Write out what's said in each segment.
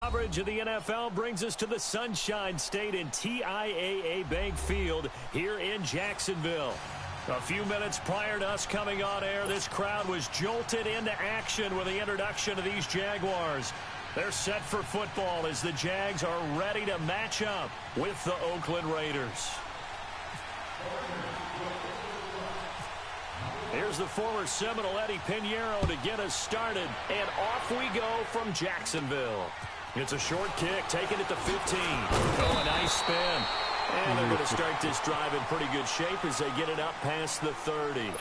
coverage of the NFL brings us to the Sunshine State in TIAA Bank Field here in Jacksonville. A few minutes prior to us coming on air, this crowd was jolted into action with the introduction of these Jaguars. They're set for football as the Jags are ready to match up with the Oakland Raiders. Here's the former Seminole Eddie Pinheiro to get us started, and off we go from Jacksonville. It's a short kick, taking it to 15. Oh, a nice spin. And they're going to start this drive in pretty good shape as they get it up past the 30.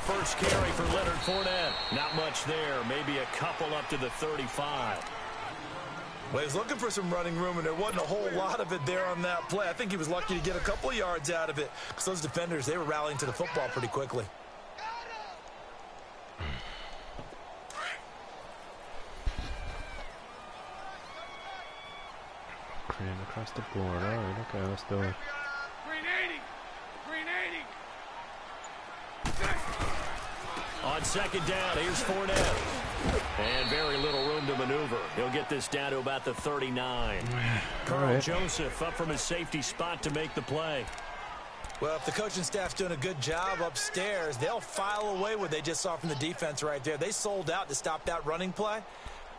First carry for Leonard Fournette. Not much there. Maybe a couple up to the 35. Well, he was looking for some running room, and there wasn't a whole lot of it there on that play. I think he was lucky to get a couple of yards out of it because those defenders, they were rallying to the football pretty quickly. Crane across the board. All right, okay, let's do it. On second down, here's Fournette. And very little room to maneuver. He'll get this down to about the 39. Carl Joseph up from his safety spot to make the play. Well, if the coaching staff's doing a good job upstairs, they'll file away what they just saw from the defense right there. They sold out to stop that running play.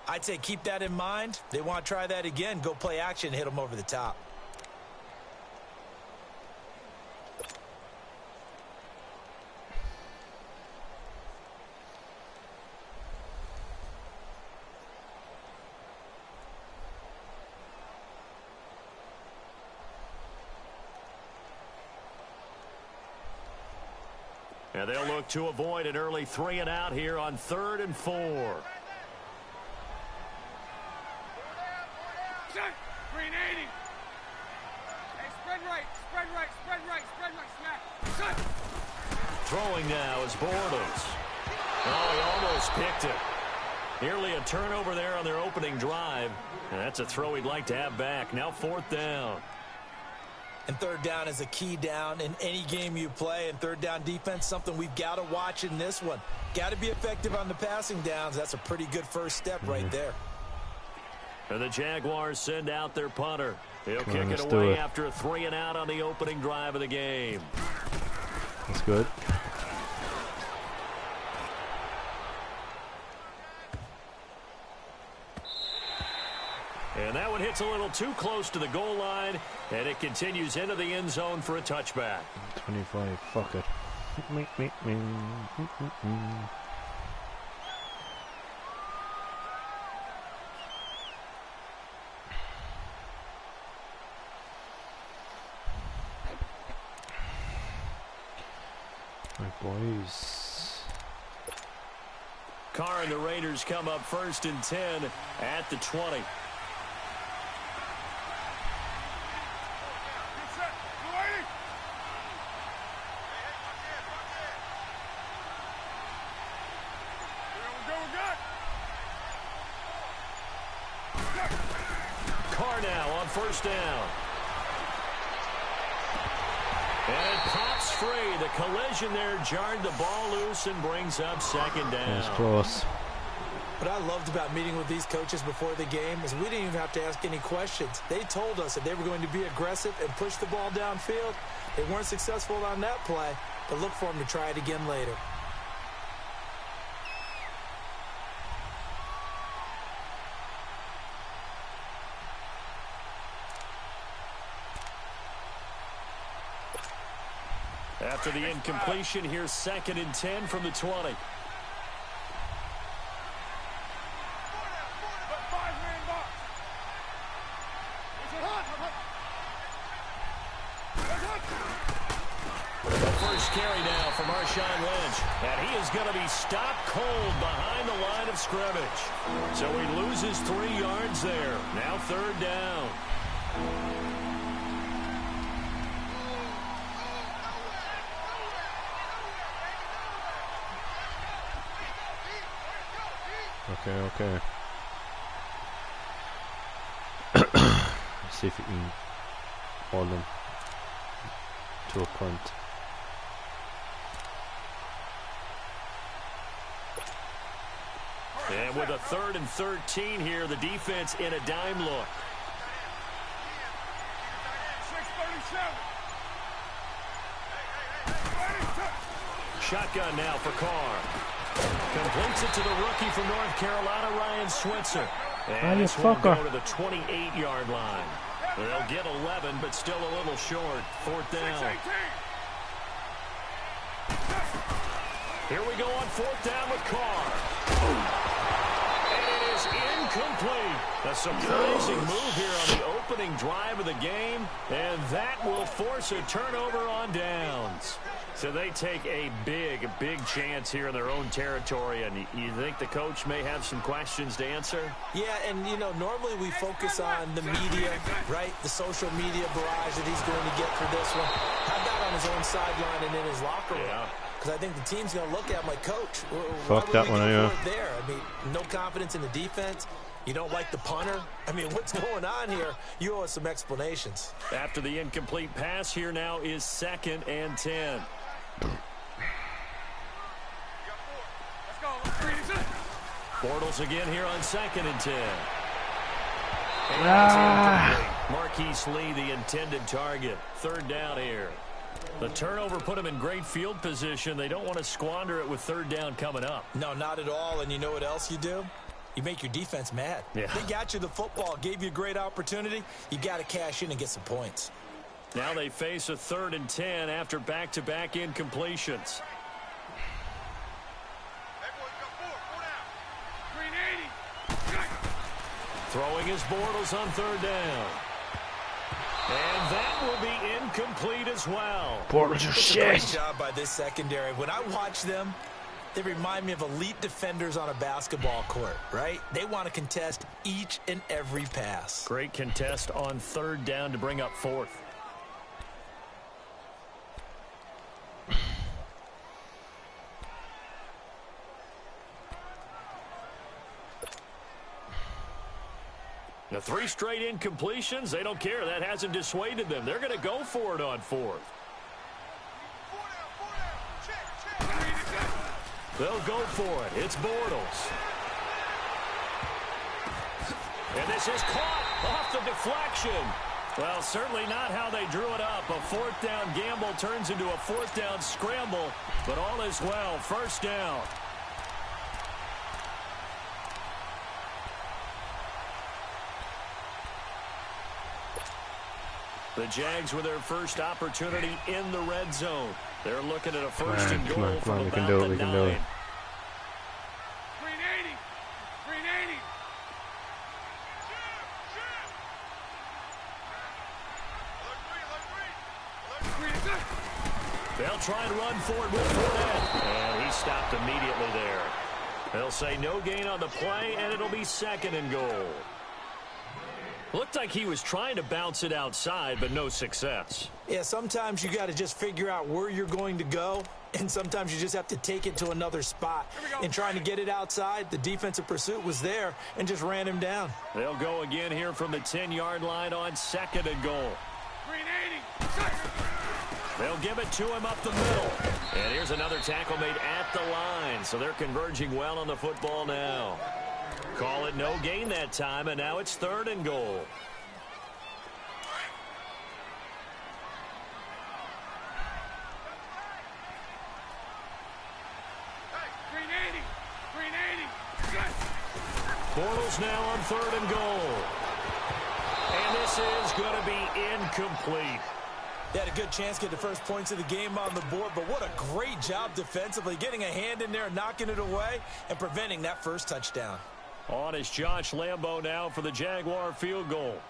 I'd say keep that in mind. They want to try that again. Go play action, hit them over the top. And they'll look to avoid an early 3 and out here on 3rd and 4. Green 80. Hey, spread right, spread right, spread right, spread right, smack. Throwing now is Bortles. Oh, he almost picked it. Nearly a turnover there on their opening drive. And that's a throw he'd like to have back. Now 4th down. And 3rd down is a key down in any game you play. And 3rd down defense, something we've got to watch in this one. Got to be effective on the passing downs. That's a pretty good first step right there. And the Jaguars send out their punter. He'll kick it away after a 3 and out on the opening drive of the game. That's good. And that one hits a little too close to the goal line, and it continues into the end zone for a touchback. 25, fuck it. My boys. Carr and the Raiders come up 1st and 10 at the 20. Carr now on 1st down. And it pops free. The collision there jarred the ball loose and brings up 2nd down. That's close. What I loved about meeting with these coaches before the game is we didn't even have to ask any questions. They told us that they were going to be aggressive and push the ball downfield. They weren't successful on that play, but look for them to try it again later. After the incompletion, here's 2nd and 10 from the 20. first carry now from Marshawn Lynch. And he is going to be stopped cold behind the line of scrimmage. So he loses 3 yards there. Now 3rd down. Okay. Let's see if we can hold them to a punt. And with a 3rd and 13 here, the defense in a dime look. 6:37. Shotgun now for Carr. Completes it to the rookie from North Carolina, Ryan Switzer. And this will go to the 28-yard line. They'll get 11, but still a little short. 4th down. Here we go on 4th down with Carr. And it is incomplete. A surprising move here on the opening drive of the game. And that will force a turnover on downs. So they take a big chance here in their own territory. And you think the coach may have some questions to answer? Yeah, and, you know, normally we focus on the media, right? The social media barrage that he's going to get for this one. How about on his own sideline and in his locker room? Yeah. Because I think the team's going to look at him like, Coach, fuck that one, yeah. There. I mean, no confidence in the defense. You don't like the punter? I mean, what's going on here? You owe us some explanations. After the incomplete pass, here now is 2nd and 10. Bortles again here on 2nd and 10. And Marquise Lee, the intended target. 3rd down here. The turnover put them in great field position. They don't want to squander it with 3rd down coming up. No, not at all. And you know what else you do? You make your defense mad. Yeah. They got you the football, gave you a great opportunity. You got to cash in and get some points. Now they face a 3rd and 10 after back-to-back incompletions. Throwing his Bortles on 3rd down. And that will be incomplete as well. Bortles are shit. Great job by this secondary. When I watch them, they remind me of elite defenders on a basketball court, right? They want to contest each and every pass. Great contest on 3rd down to bring up 4th. Now 3 straight incompletions, they don't care. That hasn't dissuaded them. They're going to go for it on 4th. They'll go for it. It's Bortles. And this is caught off the deflection. Well, certainly not how they drew it up. A 4th down gamble turns into a 4th down scramble, but all is well. 1st down. The Jags with their first opportunity in the red zone. They're looking at a 1st and goal from about the 9. 380. 380. They'll try and run forward with Fournette. And he stopped immediately there. They'll say no gain on the play, and it'll be 2nd and goal. Looked like he was trying to bounce it outside, but no success. Yeah, sometimes you got to just figure out where you're going to go, and sometimes you just have to take it to another spot. In trying to get it outside, the defensive pursuit was there and just ran him down. They'll go again here from the 10-yard line on 2nd and goal. 380. They'll give it to him up the middle. And here's another tackle made at the line, so they're converging well on the football now. Call it no gain that time, and now it's 3rd and goal. Bortles now on 3rd and goal. And this is going to be incomplete. They had a good chance to get the first points of the game on the board, but what a great job defensively, getting a hand in there, knocking it away, and preventing that first touchdown. On is Josh Lambo now for the Jaguar field goal.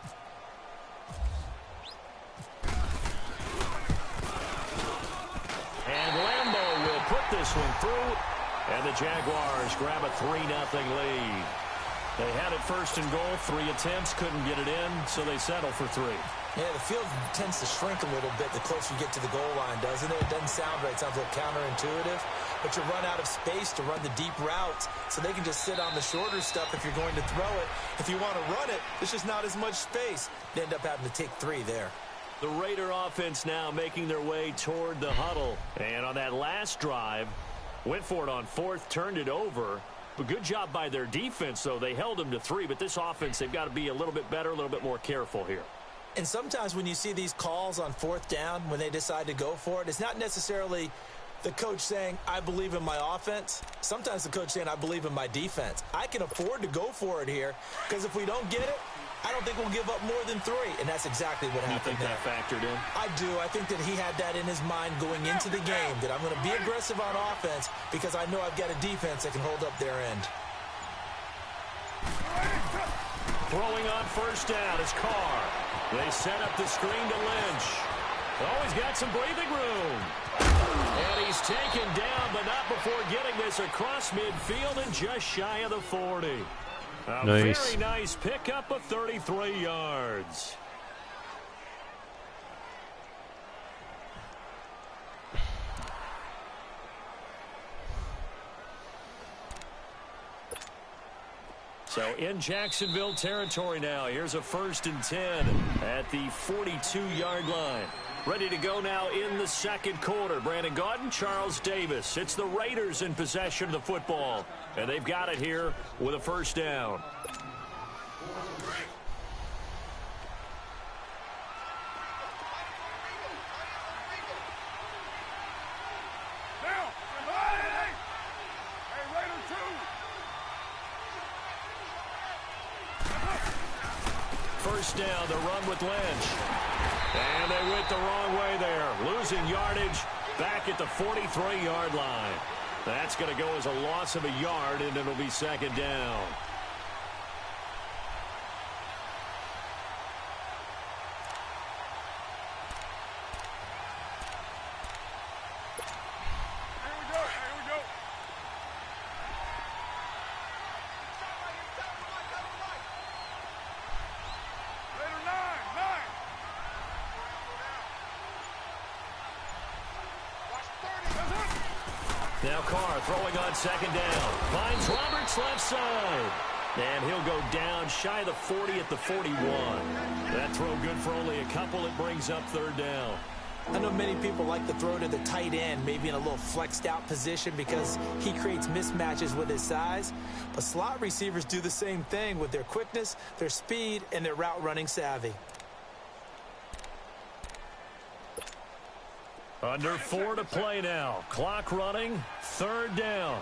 swing through, and the Jaguars grab a 3-0 lead. They had it first and goal, 3 attempts, couldn't get it in, so they settle for 3. Yeah, the field tends to shrink a little bit the closer you get to the goal line, doesn't it? It doesn't sound right. It sounds a little counterintuitive. But you run out of space to run the deep routes, so they can just sit on the shorter stuff if you're going to throw it. If you want to run it, there's just not as much space. They end up having to take 3 there. The Raider offense now making their way toward the huddle. And on that last drive, went for it on 4th, turned it over. But good job by their defense, though. They held them to 3, but this offense, they've got to be a little bit better, a little bit more careful here. And sometimes when you see these calls on 4th down, when they decide to go for it, it's not necessarily the coach saying, I believe in my offense. Sometimes the coach saying, I believe in my defense. I can afford to go for it here, because if we don't get it, I don't think we'll give up more than 3. And that's exactly what happened there. You think that factored in? I do. I think that he had that in his mind going into the game, that I'm going to be aggressive on offense because I know I've got a defense that can hold up their end. Throwing on 1st down is Carr. They set up the screen to Lynch. Oh, he's got some breathing room. And he's taken down, but not before getting this across midfield and just shy of the 40. A very nice pickup of 33 yards. So in Jacksonville territory now. Here's a 1st and 10 at the 42-yard line. Ready to go now in the 2nd quarter. Brandon Gaudin, Charles Davis. It's the Raiders in possession of the football. And they've got it here with a 1st down. First down, the run with Lynch. And they went the wrong way there. Losing yardage back at the 43-yard line. That's going to go as a loss of a yard, and it'll be 2nd down. Now Carr throwing on 2nd down. Finds Roberts left side. And he'll go down shy of the 40 at the 41. That throw good for only a couple. It brings up 3rd down. I know many people like to throw to the tight end, maybe in a little flexed out position because he creates mismatches with his size. But slot receivers do the same thing with their quickness, their speed, and their route running savvy. Under 4 to play now. Clock running. 3rd down.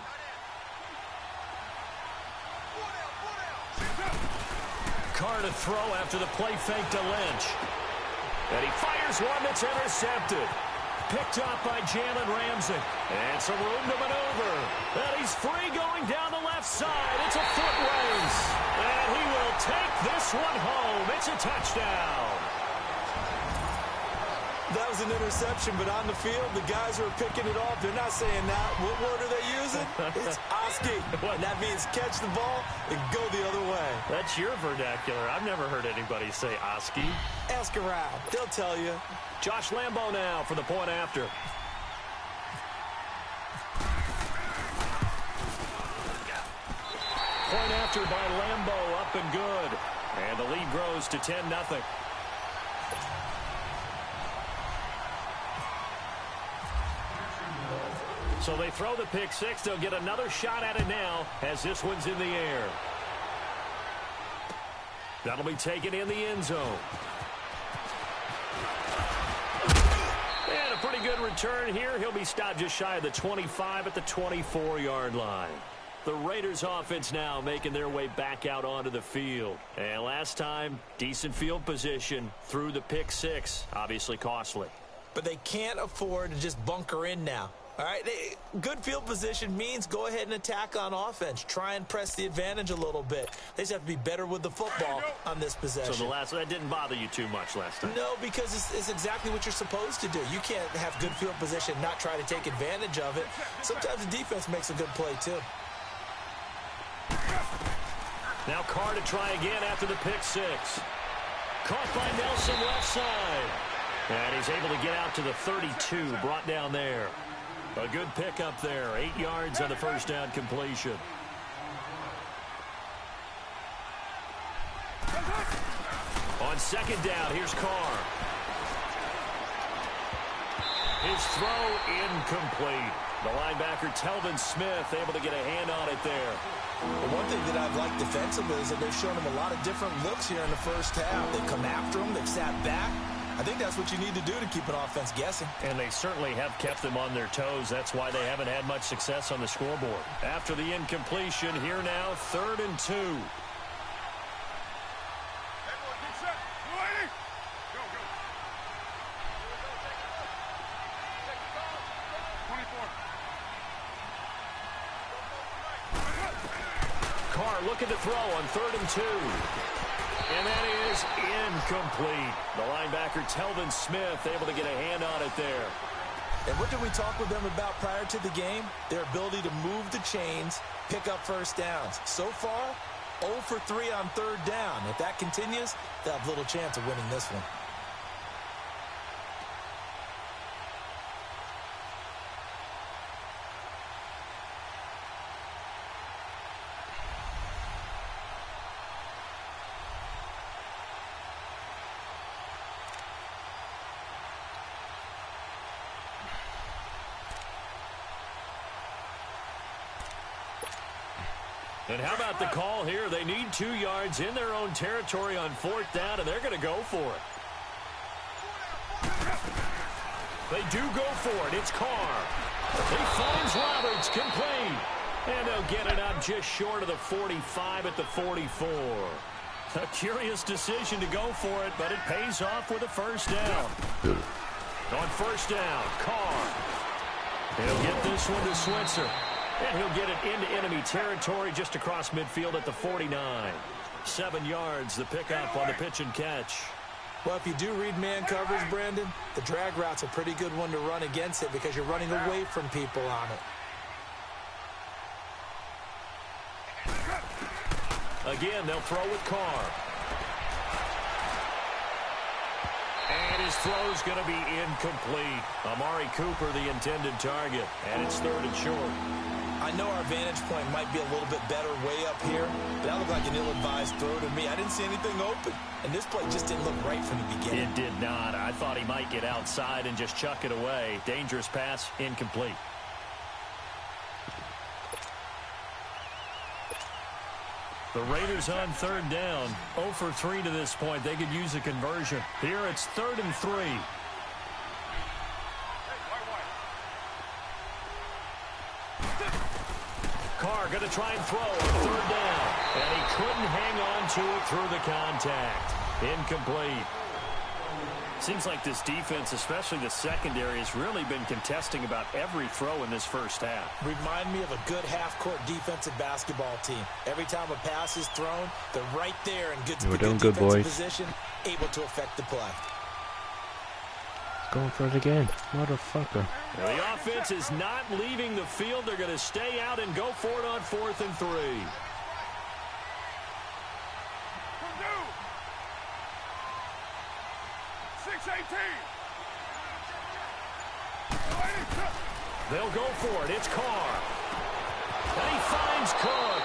Carr to throw after the play fake to Lynch. And he fires one that's intercepted. Picked up by Jalen Ramsey. And some room to maneuver. And he's free going down the left side. It's a foot race. And he will take this one home. It's a touchdown. That was an interception, but on the field, the guys who are picking it off, they're not saying that. What word are they using? It's Oski. And that means catch the ball and go the other way. That's your vernacular. I've never heard anybody say Oski. Ask around. They'll tell you. Josh Lambo now for the point after. Point after by Lambo, up and good. And the lead grows to 10-0. So they throw the pick six. They'll get another shot at it now as this one's in the air. That'll be taken in the end zone. And a pretty good return here. He'll be stopped just shy of the 25 at the 24-yard line. The Raiders offense now making their way back out onto the field. And last time, decent field position through the pick six. Obviously costly. But they can't afford to just bunker in now. All right, good field position means go ahead and attack on offense. Try and press the advantage a little bit. They just have to be better with the football on this possession. So that didn't bother you too much last time? No, because it's exactly what you're supposed to do. You can't have good field position and not try to take advantage of it. Sometimes the defense makes a good play, too. Now Carr to try again after the pick six. Caught by Nelson left side. And he's able to get out to the 32, brought down there. A good pickup there, 8 yards on the first down completion. On second down, here's Carr. His throw incomplete. The linebacker, Telvin Smith, able to get a hand on it there. The one thing that I've liked defensively is that they've shown him a lot of different looks here in the first half. They've come after him. They've sat back. I think that's what you need to do to keep an offense guessing. And they certainly have kept them on their toes. That's why they haven't had much success on the scoreboard. After the incompletion, here now, 3rd and 2. Everyone get set. You ready? Go, go. 24. Carr looking to throw on 3rd and 2. And that is incomplete. The linebacker, Telvin Smith, able to get a hand on it there. And what did we talk with them about prior to the game? Their ability to move the chains, pick up first downs. So far, 0 for 3 on 3rd down. If that continues, they'll have little chance of winning this one. And how about the call here? They need 2 yards in their own territory on 4th down, and they're going to go for it. They do go for it. It's Carr. He finds Roberts, complete. And they'll get it up just short of the 45 at the 44. A curious decision to go for it, but it pays off with a first down. On first down, Carr. He'll get this one to Switzer. And he'll get it into enemy territory just across midfield at the 49. 7 yards, the pickup on the pitch and catch. Well, if you do read man coverage, Brandon, the drag route's a pretty good one to run against it because you're running away from people on it. Again, they'll throw with Carr. And his throw's going to be incomplete. Amari Cooper, the intended target. And it's 3rd and short. I know our vantage point might be a little bit better way up here, but that looked like an ill-advised throw to me. I didn't see anything open, and this play just didn't look right from the beginning. It did not. I thought he might get outside and just chuck it away. Dangerous pass, incomplete. The Raiders on 3rd down. 0 for 3 to this point. They could use a conversion. Here it's 3rd and 3. Carr going to try and throw on 3rd down. And he couldn't hang on to it through the contact. Incomplete. Seems like this defense, especially the secondary, has really been contesting about every throw in this first half. Remind me of a good half-court defensive basketball team. Every time a pass is thrown, they're right there in good, defensive position, able to affect the play. Going for it again. Motherfucker. Well, the offense is not leaving the field. They're going to stay out and go for it on 4th and 3. 6-18. They'll go for it. It's Carr. And he finds Cook.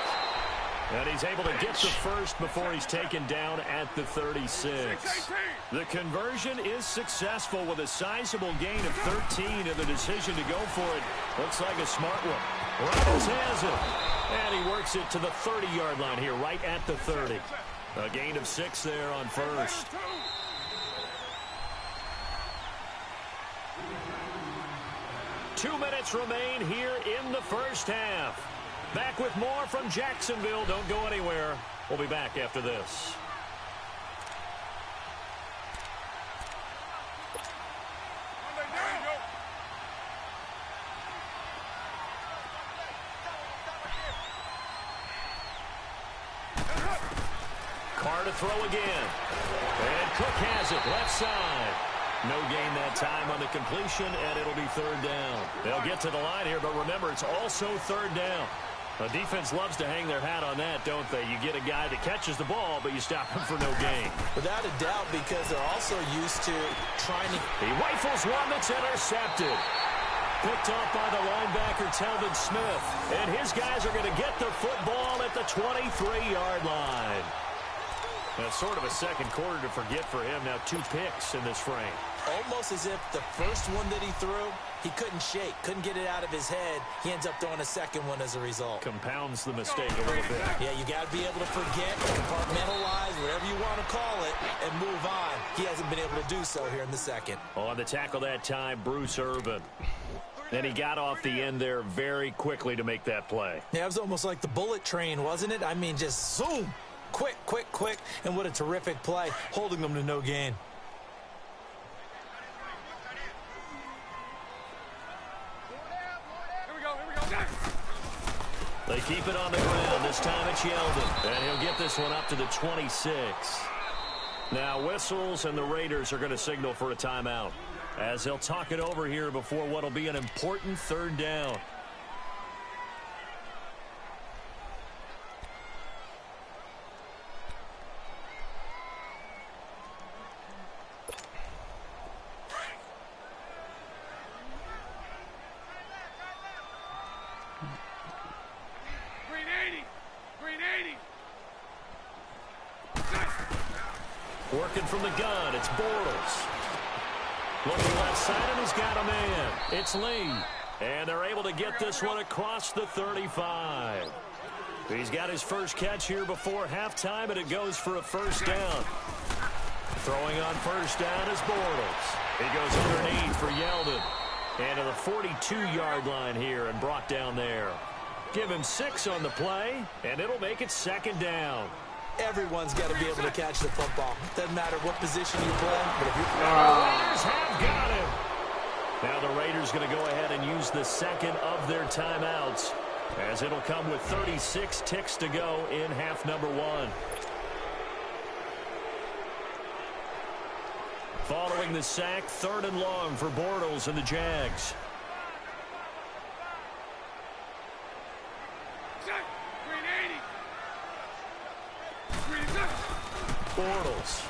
And he's able to get the first before he's taken down at the 36. The conversion is successful with a sizable gain of 13, and the decision to go for it looks like a smart one. Roberts has it. And he works it to the 30-yard line here, right at the 30. A gain of 6 there on first. Two minutes remain here in the first half. Back with more from Jacksonville. Don't go anywhere. We'll be back after this. throw again. And Cook has it, left side. No gain that time on the completion, and it'll be third down. They'll get to the line here, but remember, it's also third down. The defense loves to hang their hat on that, don't they? You get a guy that catches the ball, but you stop him for no gain. Without a doubt, because they're also used to trying to... He rifles one that's intercepted. Picked off by the linebacker, Telvin Smith. And his guys are going to get the football at the 23-yard line. That's sort of a second quarter to forget for him. Now 2 picks in this frame. Almost as if the first one that he threw, he couldn't shake, couldn't get it out of his head. He ends up throwing a second one as a result. Compounds the mistake a little bit. Yeah, you got to be able to forget, compartmentalize, whatever you want to call it, and move on. He hasn't been able to do so here in the second. On the tackle that time, Bruce Irvin. And he got off the end there very quickly to make that play. Yeah, it was almost like the bullet train, wasn't it? I mean, just zoom. Quick, quick, quick. And what a terrific play, holding them to no gain. Here we go. They keep it on the ground. This time it's Yeldon. And he'll get this one up to the 26. Now whistles, and the Raiders are going to signal for a timeout, as they'll talk it over here before what will be an important third down. Working from the gun, it's Bortles. Looking left side, and he's got a man. It's Lee. And they're able to get this one across the 35. He's got his first catch here before halftime, and it goes for a first down. Throwing on first down is Bortles. He goes underneath for Yeldon. And to the 42-yard line here and brought down there. Give him 6 on the play, and it'll make it second down. Everyone's got to be able to catch the football. Doesn't matter what position you play, but if you're... The Raiders have got him. Now the Raiders going to go ahead and use the second of their timeouts, as it'll come with 36 ticks to go in half number 1. Following the sack, 3rd and long for Bortles and the Jags. Bortles.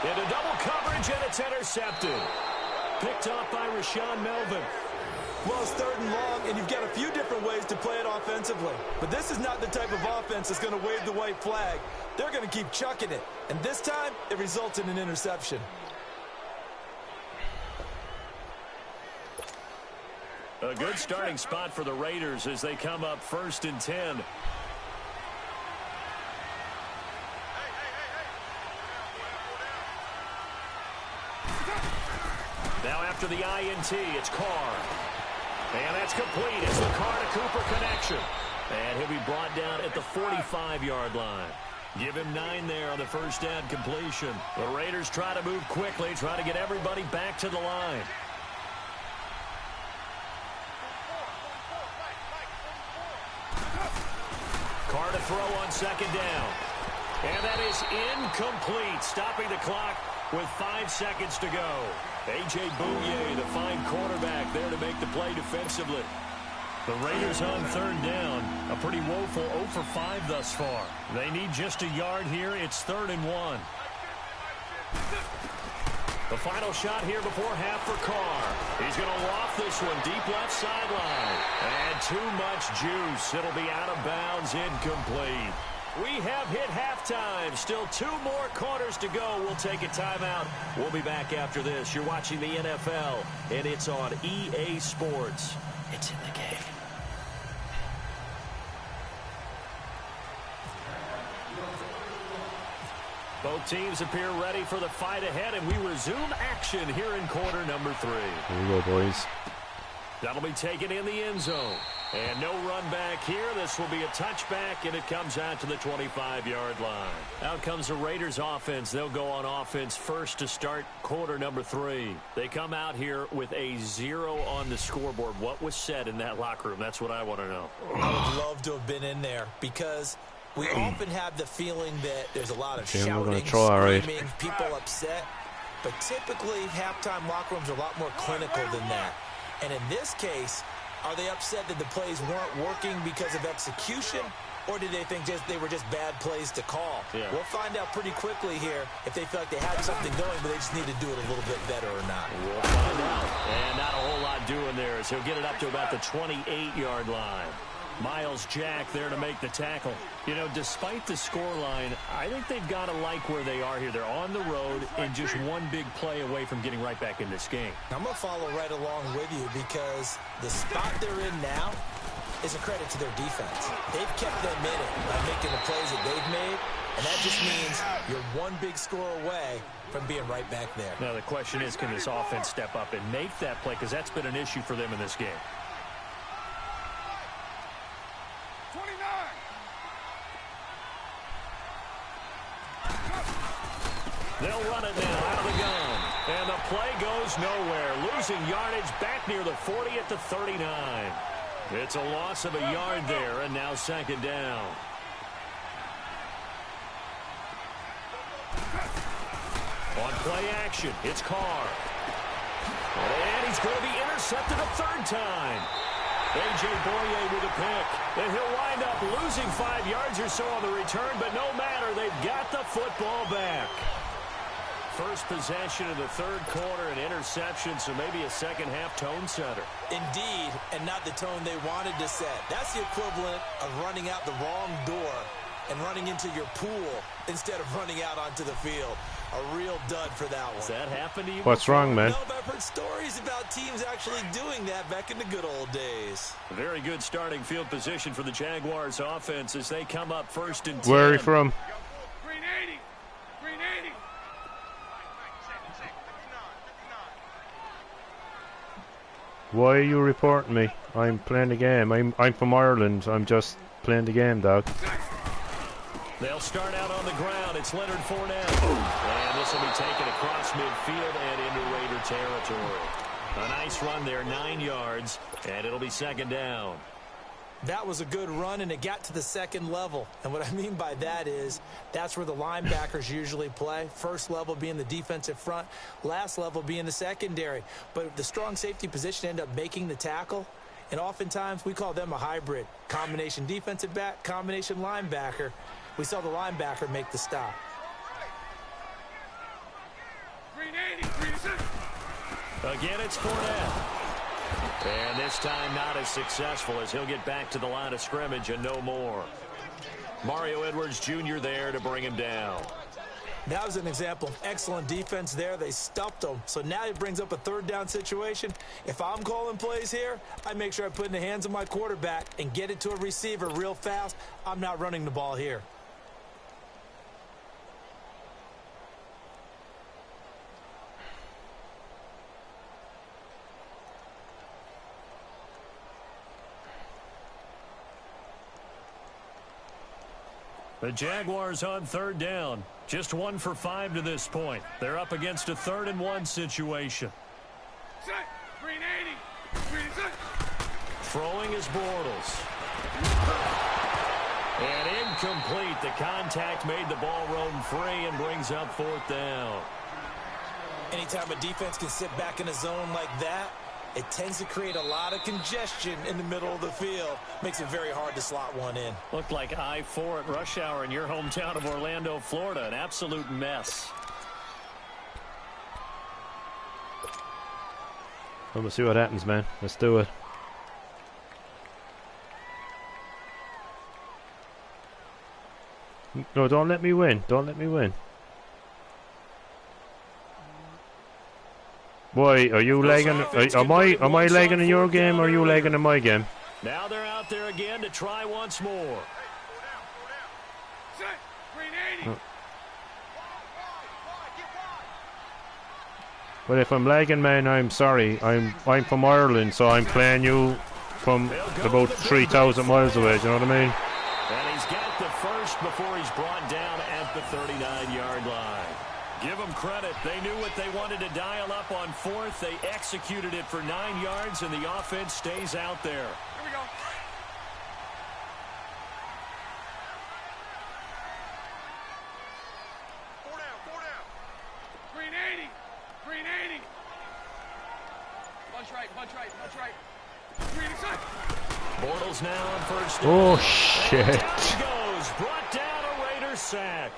Into double coverage, and it's intercepted. Picked off by Rashaan Melvin. Well, it's 3rd and long, and you've got a few different ways to play it offensively. But this is not the type of offense that's going to wave the white flag. They're going to keep chucking it. And this time, it results in an interception. A good starting spot for the Raiders as they come up 1st and 10. Now after the INT, it's Carr. And that's complete. It's the Carr to Cooper connection. And he'll be brought down at the 45-yard line. Give him 9 there on the first down completion. The Raiders try to move quickly, try to get everybody back to the line. Carr to throw on 2nd down. And that is incomplete, stopping the clock with 5 seconds to go. A.J. Bouye, the fine quarterback, there to make the play defensively. The Raiders on 3rd down. A pretty woeful 0 for 5 thus far. They need just a yard here. It's 3rd and 1. The final shot here before half for Carr. He's going to loft this one deep left sideline. And too much juice. It'll be out of bounds, incomplete. We have hit halftime. Still 2 more quarters to go. We'll take a timeout. We'll be back after this. You're watching the NFL, and it's on EA Sports. It's in the game. Both teams appear ready for the fight ahead, and we resume action here in quarter number 3. Here we go, boys. That'll be taken in the end zone. And no run back here. This will be a touchback, and it comes out to the 25-yard line. Out comes the Raiders offense. They'll go on offense first to start quarter number 3. They come out here with a 0 on the scoreboard. What was said in that locker room? That's what I want to know. I would love to have been in there because we often have the feeling that there's a lot of shouting, screaming, people upset. But typically, halftime locker rooms are a lot more clinical than that. And in this case, are they upset that the plays weren't working because of execution, or did they think they were just bad plays to call? Yeah. We'll find out pretty quickly here if they feel like they had something going, but they just need to do it a little bit better or not. We'll find out. And not a whole lot doing there as he'll get it up to about the 28-yard line. Miles Jack there to make the tackle. You know, despite the scoreline, I think they've got to like where they are here. They're on the road and just one big play away from getting right back in this game. I'm going to follow right along with you because the spot they're in now is a credit to their defense. They've kept them in it by making the plays that they've made, and that just means you're one big score away from being right back there. Now, the question is, can this offense step up and make that play? Because that's been an issue for them in this game. They'll run it now out of the gun. And the play goes nowhere. Losing yardage back near the 40 at the 39. It's a loss of a yard there, and now second down. On play action, it's Carr. And he's going to be intercepted a third time. A.J. Boye with a pick. And he'll wind up losing 5 yards or so on the return, but no matter, they've got the football back. First possession of the third quarter, an interception, so maybe a second-half tone setter. Indeed, and not the tone they wanted to set. That's the equivalent of running out the wrong door and running into your pool instead of running out onto the field. A real dud for that one. Does that happen to you? What's wrong, man? No, but I've heard stories about teams actually doing that back in the good old days. A very good starting field position for the Jaguars offense as they come up first and 10. Where are you from? Green 80. Green 80. Why are you reporting me? I'm playing the game. I'm from Ireland. I'm just playing the game, dog. They'll start out on the ground. It's Leonard Fournette. And this will be taken across midfield and into Raider territory. A nice run there, 9 yards, and it'll be second down. That was a good run, and it got to the second level. And what I mean by that is that's where the linebackers usually play. First level being the defensive front, last level being the secondary. But the strong safety position ended up making the tackle, and oftentimes we call them a hybrid. Combination defensive back, combination linebacker. We saw the linebacker make the stop. Green 80. Green 6. Again, it's Fournette. And this time not as successful as he'll get back to the line of scrimmage and no more. Mario Edwards Jr. there to bring him down. That was an example of excellent defense there. They stuffed him. So now it brings up a third down situation. If I'm calling plays here, I make sure I put it in the hands of my quarterback and get it to a receiver real fast. I'm not running the ball here. The Jaguars on third down. Just 1 for 5 to this point. They're up against a 3rd and 1 situation. Set. Green 80. Green 6. Throwing is Bortles. And incomplete. The contact made the ball roam free and brings up 4th down. Anytime a defense can sit back in a zone like that, it tends to create a lot of congestion in the middle of the field. Makes it very hard to slot one in. Looked like I-4 at rush hour in your hometown of Orlando, Florida. An absolute mess. Well, we'll see what happens, man. Let's do it. No, don't let me win. Don't let me win. Why are you lagging? Am I lagging in your game, or are you lagging in my game? Now they're out there again to try once more. Set. Green 80. But if I'm lagging, man, I'm sorry. I'm from Ireland, so I'm playing you from about 3,000 miles away, do you know what I mean? And he's got the first before he's brought down at the 39-yard line. Give them credit. They knew what they wanted to dial up on fourth. They executed it for 9 yards, and the offense stays out there. Here we go. Four down. Green 80. Green 80. Bunch right. Green inside. Bortles now on first down. Oh, shit. And down he goes. Brought down a Raiders sack.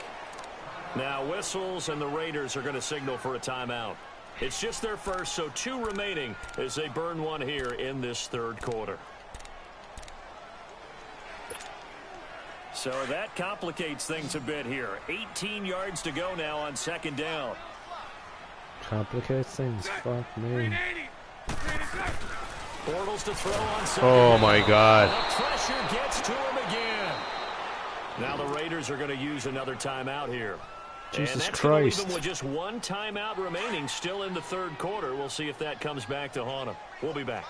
Now whistles, and the Raiders are going to signal for a timeout. It's just their first, so 2 remaining as they burn one here in this third quarter. So that complicates things a bit here. 18 yards to go now on second down. Complicates things, fuck me. Green 80. Green inside. Bortles to throw on second Oh down. my God. The pressure gets to him again. Now the Raiders are going to use another timeout here. Jesus and that's Christ. Even with just 1 timeout remaining still in the third quarter. We'll see if that comes back to haunt him. We'll be back.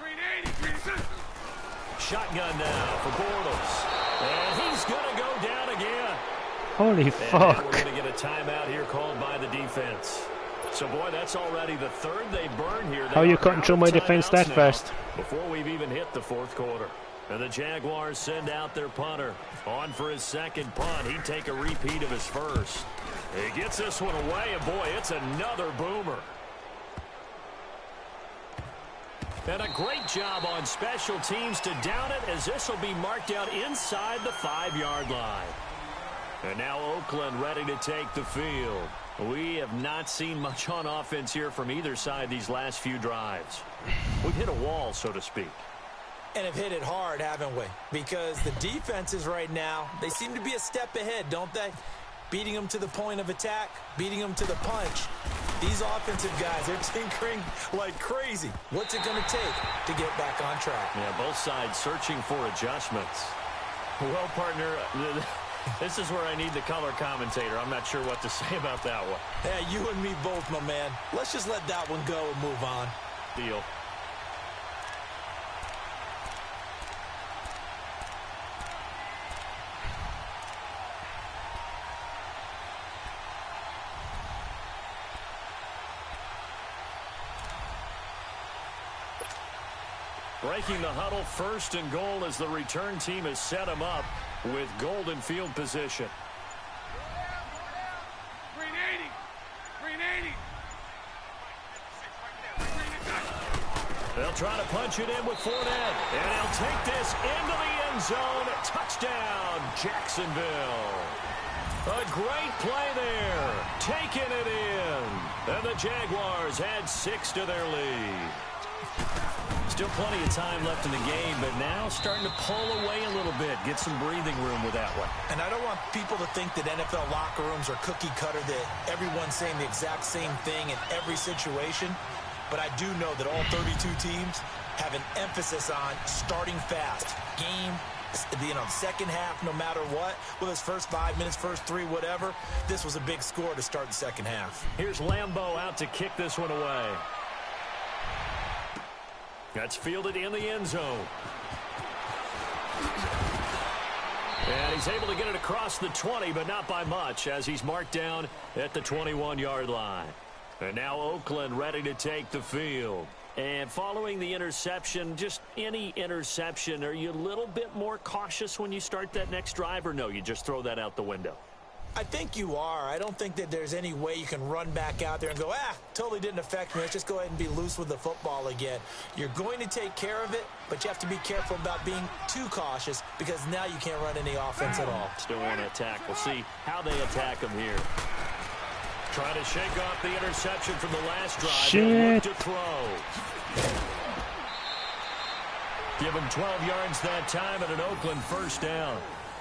Green 80. Green inside. Shotgun now for Bortles. And he's going to go down again. Holy And fuck. we're going to get a timeout here called by the defense. So, boy, that's already the third they burn here. How are you cutting through my defense that fast? Before we've even hit the fourth quarter. And the Jaguars send out their punter. On for his second punt. He'd take a repeat of his first. He gets this one away, and, boy, it's another boomer. And a great job on special teams to down it, as this will be marked out inside the 5-yard line. And now Oakland ready to take the field. We have not seen much on offense here from either side these last few drives. We've hit a wall, so to speak. And have hit it hard, haven't we? Because the defenses right now, they seem to be a step ahead, don't they? Beating them to the point of attack, beating them to the punch. These offensive guys, they're tinkering like crazy. What's it going to take to get back on track? Yeah, both sides searching for adjustments. Well, partner, this is where I need the color commentator. I'm not sure what to say about that one. Yeah, you and me both, my man. Let's just let that one go and move on. Deal. Breaking the huddle, first and goal as the return team has set him up with golden field position. Green 80. Green 80. Green inside. They'll try to punch it in with Fournette, and he'll take this into the end zone. Touchdown, Jacksonville. A great play there, taking it in. And the Jaguars add 6 to their lead. Still plenty of time left in the game, but now starting to pull away a little bit, get some breathing room with that one. And I don't want people to think that NFL locker rooms are cookie cutter, that everyone's saying the exact same thing in every situation. But I do know that all 32 teams have an emphasis on starting fast. Game, second half, no matter what. Whether it's first 5 minutes, first 3, whatever. This was a big score to start the second half. Here's Lambeau out to kick this one away. That's fielded in the end zone. And he's able to get it across the 20, but not by much, as he's marked down at the 21-yard line. And now Oakland ready to take the field. And following the interception, just any interception, are you a little bit more cautious when you start that next drive, or no, you just throw that out the window? I think you are. I don't think that there's any way you can run back out there and go, totally didn't affect me. Let's just go ahead and be loose with the football again. You're going to take care of it, but you have to be careful about being too cautious, because now you can't run any offense at all. Still want to attack. We'll see how they attack him here. Trying to shake off the interception from the last drive. Shit. Look to throw. Give him 12 yards that time and an Oakland first down.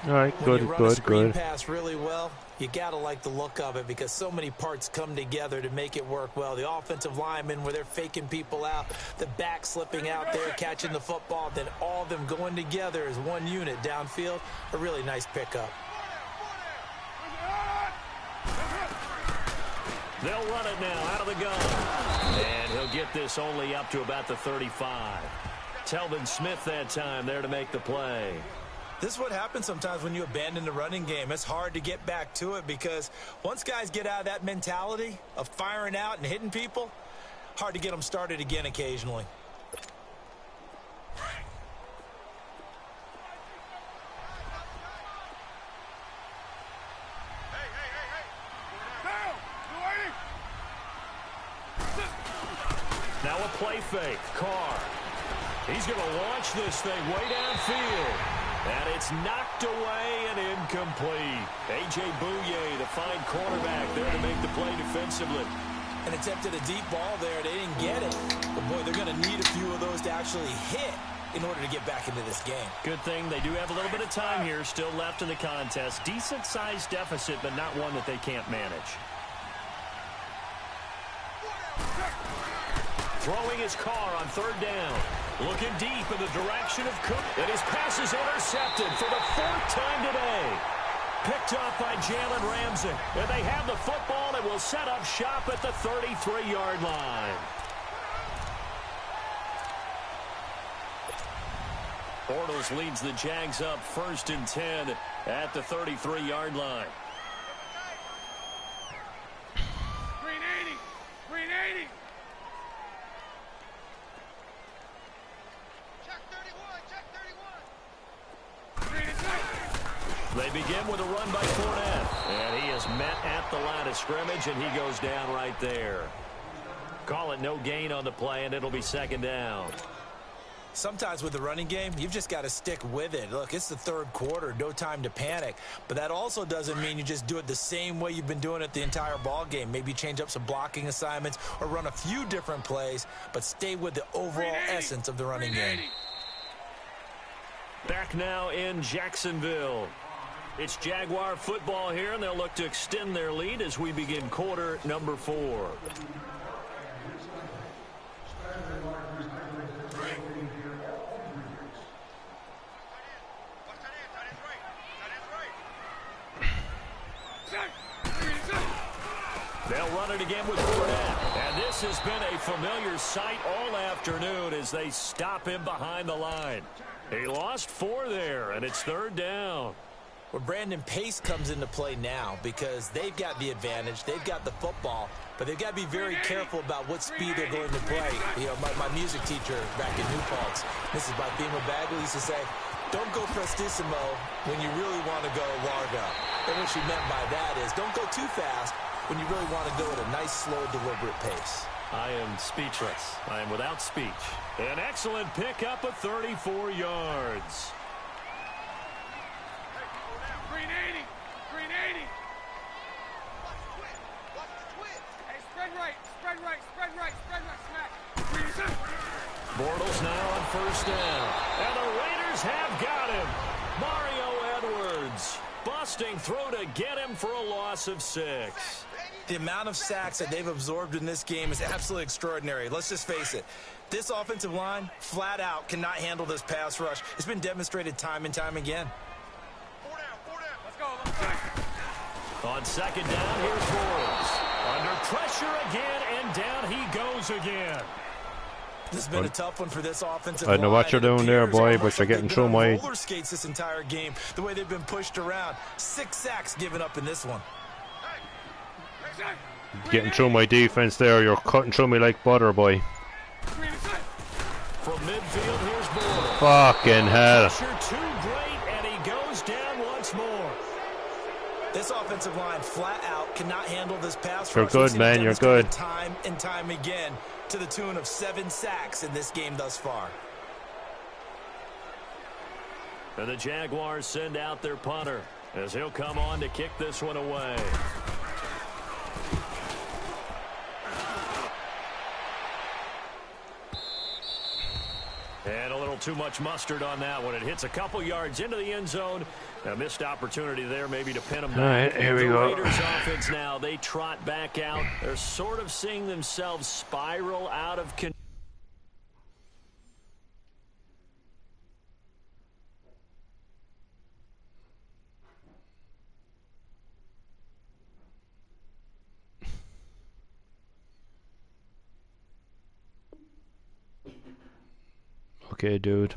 All right, When good, you run a good, screen good. pass really well, you got to like the look of it, because so many parts come together to make it work well. The offensive linemen, where they're faking people out, the back slipping out there, catching the football, then all of them going together as one unit downfield. A really nice pickup. They'll run it now out of the gun. And he'll get this only up to about the 35. Telvin Smith that time there to make the play. This is what happens sometimes when you abandon the running game. It's hard to get back to it because once guys get out of that mentality of firing out and hitting people, hard to get them started again occasionally. Now a play fake. Carr. He's going to launch this thing way downfield. And it's knocked away and incomplete. A.J. Bouye, the fine cornerback, there to make the play defensively. And attempted a deep ball there. They didn't get it. But, boy, they're going to need a few of those to actually hit in order to get back into this game. Good thing they do have a little bit of time here still left in the contest. Decent-sized deficit, but not one that they can't manage. Throwing his car on third down. Looking deep in the direction of Cook. And his pass is intercepted for the 4th time today. Picked off by Jalen Ramsey. And they have the football and will set up shop at the 33-yard line. Bortles leads the Jags up 1st and 10 at the 33-yard line. Green 80. Green 80. They begin with a run by Fournette. And he is met at the line of scrimmage, and he goes down right there. Call it no gain on the play, and it'll be 2nd down. Sometimes with the running game, you've just got to stick with it. Look, it's the 3rd quarter, no time to panic. But that also doesn't mean you just do it the same way you've been doing it the entire ball game. Maybe change up some blocking assignments or run a few different plays, but stay with the overall essence of the running game. Back now in Jacksonville. It's Jaguar football here, and they'll look to extend their lead as we begin quarter number 4. They'll run it again with Fournette. And this has been a familiar sight all afternoon as they stop him behind the line. He lost 4 there, and it's 3rd down. Well, Brandon, pace comes into play now because they've got the advantage. They've got the football, but they've got to be very careful about what speed they're going to play. You know, my music teacher back in New Paltz, Mrs. Bima Bagley, used to say, don't go prestissimo when you really want to go largo. And what she meant by that is don't go too fast when you really want to go at a nice, slow, deliberate pace. I am speechless. I am without speech. An excellent pickup of 34 yards. Green 80. Green 80. Watch the twist. Hey, spread right. Spread right. Spread right. Spread right. Smack. Green 7. Bortles now on 1st down. And the Raiders have got him. Mario Edwards busting through to get him for a loss of 6. The amount of sacks that they've absorbed in this game is absolutely extraordinary. Let's just face it. This offensive line, flat out, cannot handle this pass rush. It's been demonstrated time and time again. 4 down. 4 down. Let's go. Let's go. On 2nd down, here's Bortles. Under pressure again, and down he goes again. This has been a tough one for this offensive I line. know what you're doing there, boy, but you're getting through my... roller skates this entire game, the way they've been pushed around. 6 sacks given up in this one. Getting through my defense there. You're cutting through me like butter, boy. From midfield, here's Bortles. Fucking hell. Pressure too great, and he goes down once more. This offensive line, flat out, cannot handle this pass You're rush. good, man. You're good. Time and time again, to the tune of 7 sacks in this game thus far. And the Jaguars send out their punter as he'll come on to kick this one away. And a little too much mustard on that one. It hits a couple yards into the end zone. A missed opportunity there maybe to pin them back. All right, here we go. The Raiders offense now, they trot back out. They're sort of seeing themselves spiral out of control. Okay, dude.